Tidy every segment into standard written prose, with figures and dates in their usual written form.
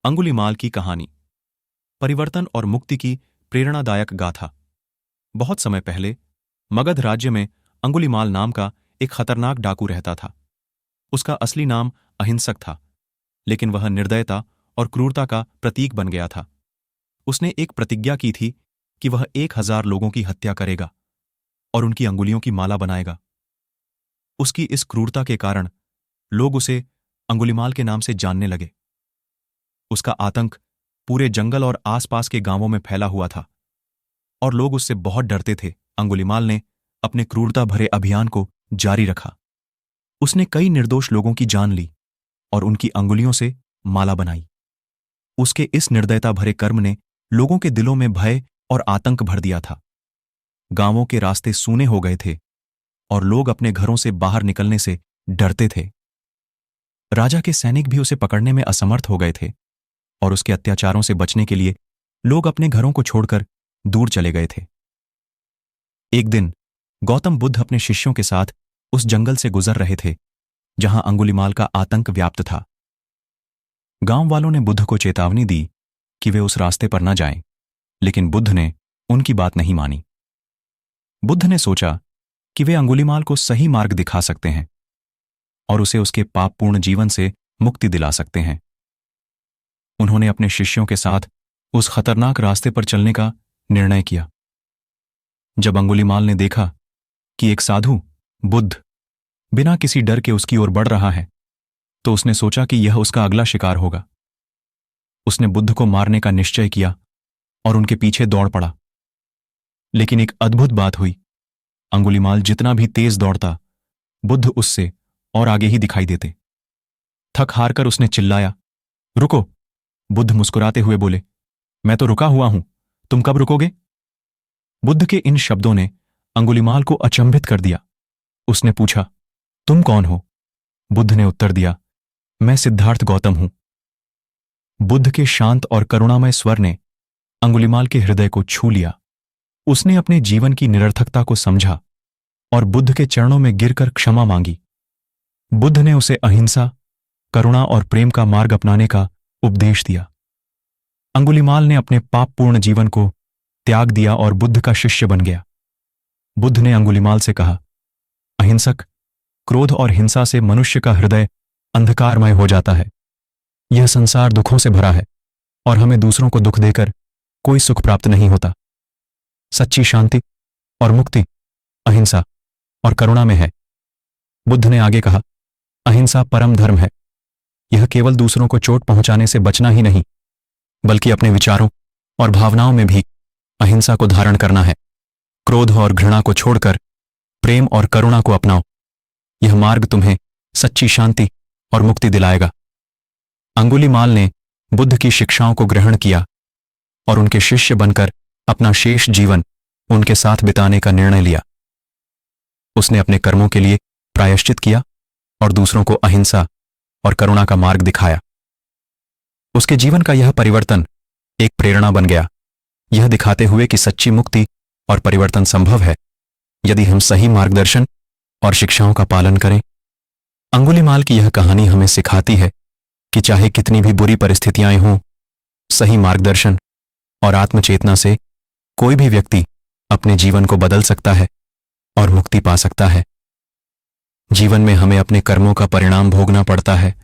अंगुलीमाल की कहानी। परिवर्तन और मुक्ति की प्रेरणादायक गाथा। बहुत समय पहले मगध राज्य में अंगुलीमाल नाम का एक खतरनाक डाकू रहता था। उसका असली नाम अहिंसक था, लेकिन वह निर्दयता और क्रूरता का प्रतीक बन गया था। उसने एक प्रतिज्ञा की थी कि वह 1000 लोगों की हत्या करेगा और उनकी अंगुलियों की माला बनाएगा। उसकी इस क्रूरता के कारण लोग उसे अंगुलीमाल के नाम से जानने लगे। उसका आतंक पूरे जंगल और आसपास के गांवों में फैला हुआ था और लोग उससे बहुत डरते थे। अंगुलीमाल ने अपने क्रूरता भरे अभियान को जारी रखा। उसने कई निर्दोष लोगों की जान ली और उनकी अंगुलियों से माला बनाई। उसके इस निर्दयता भरे कर्म ने लोगों के दिलों में भय और आतंक भर दिया था। गांवों के रास्ते सूने हो गए थे और लोग अपने घरों से बाहर निकलने से डरते थे। राजा के सैनिक भी उसे पकड़ने में असमर्थ हो गए थे और उसके अत्याचारों से बचने के लिए लोग अपने घरों को छोड़कर दूर चले गए थे। एक दिन गौतम बुद्ध अपने शिष्यों के साथ उस जंगल से गुजर रहे थे जहां अंगुलीमाल का आतंक व्याप्त था। गांव वालों ने बुद्ध को चेतावनी दी कि वे उस रास्ते पर न जाएं, लेकिन बुद्ध ने उनकी बात नहीं मानी। बुद्ध ने सोचा कि वे अंगुलीमाल को सही मार्ग दिखा सकते हैं और उसे उसके पापपूर्ण जीवन से मुक्ति दिला सकते हैं। उन्होंने अपने शिष्यों के साथ उस खतरनाक रास्ते पर चलने का निर्णय किया। जब अंगुलीमाल ने देखा कि एक साधु बुद्ध बिना किसी डर के उसकी ओर बढ़ रहा है, तो उसने सोचा कि यह उसका अगला शिकार होगा। उसने बुद्ध को मारने का निश्चय किया और उनके पीछे दौड़ पड़ा। लेकिन एक अद्भुत बात हुई। अंगुलीमाल जितना भी तेज दौड़ता, बुद्ध उससे और आगे ही दिखाई देते। थक हार कर उसने चिल्लाया, रुको। बुद्ध मुस्कुराते हुए बोले, मैं तो रुका हुआ हूं, तुम कब रुकोगे? बुद्ध के इन शब्दों ने अंगुलीमाल को अचंभित कर दिया। उसने पूछा, तुम कौन हो? बुद्ध ने उत्तर दिया, मैं सिद्धार्थ गौतम हूं। बुद्ध के शांत और करुणामय स्वर ने अंगुलीमाल के हृदय को छू लिया। उसने अपने जीवन की निरर्थकता को समझा और बुद्ध के चरणों में गिरकर क्षमा मांगी। बुद्ध ने उसे अहिंसा, करुणा और प्रेम का मार्ग अपनाने का उपदेश दिया। अंगुलीमाल ने अपने पापपूर्ण जीवन को त्याग दिया और बुद्ध का शिष्य बन गया। बुद्ध ने अंगुलीमाल से कहा, अहिंसक, क्रोध और हिंसा से मनुष्य का हृदय अंधकारमय हो जाता है। यह संसार दुखों से भरा है और हमें दूसरों को दुख देकर कोई सुख प्राप्त नहीं होता। सच्ची शांति और मुक्ति अहिंसा और करुणा में है। बुद्ध ने आगे कहा, अहिंसा परम धर्म है। यह केवल दूसरों को चोट पहुंचाने से बचना ही नहीं, बल्कि अपने विचारों और भावनाओं में भी अहिंसा को धारण करना है। क्रोध और घृणा को छोड़कर प्रेम और करुणा को अपनाओ। यह मार्ग तुम्हें सच्ची शांति और मुक्ति दिलाएगा। अंगुलीमाल ने बुद्ध की शिक्षाओं को ग्रहण किया और उनके शिष्य बनकर अपना शेष जीवन उनके साथ बिताने का निर्णय लिया। उसने अपने कर्मों के लिए प्रायश्चित किया और दूसरों को अहिंसा और करुणा का मार्ग दिखाया। उसके जीवन का यह परिवर्तन एक प्रेरणा बन गया, यह दिखाते हुए कि सच्ची मुक्ति और परिवर्तन संभव है यदि हम सही मार्गदर्शन और शिक्षाओं का पालन करें। अंगुलीमाल की यह कहानी हमें सिखाती है कि चाहे कितनी भी बुरी परिस्थितियां हों, सही मार्गदर्शन और आत्मचेतना से कोई भी व्यक्ति अपने जीवन को बदल सकता है और मुक्ति पा सकता है। जीवन में हमें अपने कर्मों का परिणाम भोगना पड़ता है,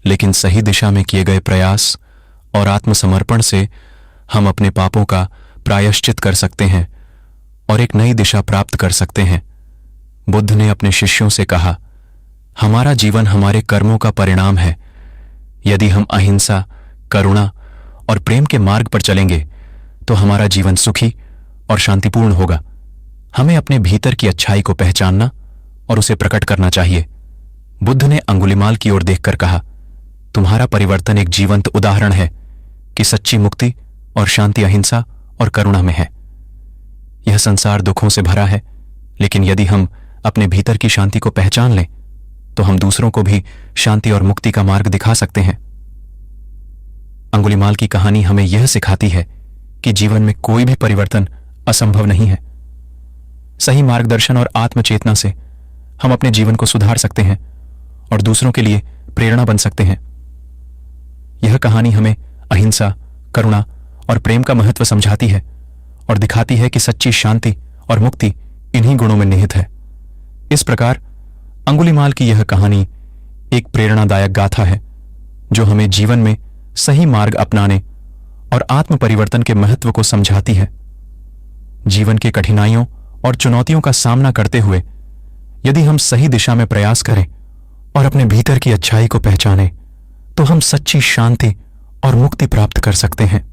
लेकिन सही दिशा में किए गए प्रयास और आत्मसमर्पण से हम अपने पापों का प्रायश्चित कर सकते हैं और एक नई दिशा प्राप्त कर सकते हैं। बुद्ध ने अपने शिष्यों से कहा, हमारा जीवन हमारे कर्मों का परिणाम है। यदि हम अहिंसा, करुणा और प्रेम के मार्ग पर चलेंगे तो हमारा जीवन सुखी और शांतिपूर्ण होगा। हमें अपने भीतर की अच्छाई को पहचानना और उसे प्रकट करना चाहिए। बुद्ध ने अंगुलीमाल की ओर देखकर कहा, तुम्हारा परिवर्तन एक जीवंत उदाहरण है कि सच्ची मुक्ति और शांति अहिंसा और करुणा में है। यह संसार दुखों से भरा है, लेकिन यदि हम अपने भीतर की शांति को पहचान लें तो हम दूसरों को भी शांति और मुक्ति का मार्ग दिखा सकते हैं। अंगुलीमाल की कहानी हमें यह सिखाती है कि जीवन में कोई भी परिवर्तन असंभव नहीं है। सही मार्गदर्शन और आत्मचेतना से हम अपने जीवन को सुधार सकते हैं और दूसरों के लिए प्रेरणा बन सकते हैं। यह कहानी हमें अहिंसा, करुणा और प्रेम का महत्व समझाती है और दिखाती है कि सच्ची शांति और मुक्ति इन्हीं गुणों में निहित है। इस प्रकार अंगुलीमाल की यह कहानी एक प्रेरणादायक गाथा है जो हमें जीवन में सही मार्ग अपनाने और आत्म परिवर्तन के महत्व को समझाती है। जीवन के कठिनाइयों और चुनौतियों का सामना करते हुए यदि हम सही दिशा में प्रयास करें और अपने भीतर की अच्छाई को पहचानें, तो हम सच्ची शांति और मुक्ति प्राप्त कर सकते हैं।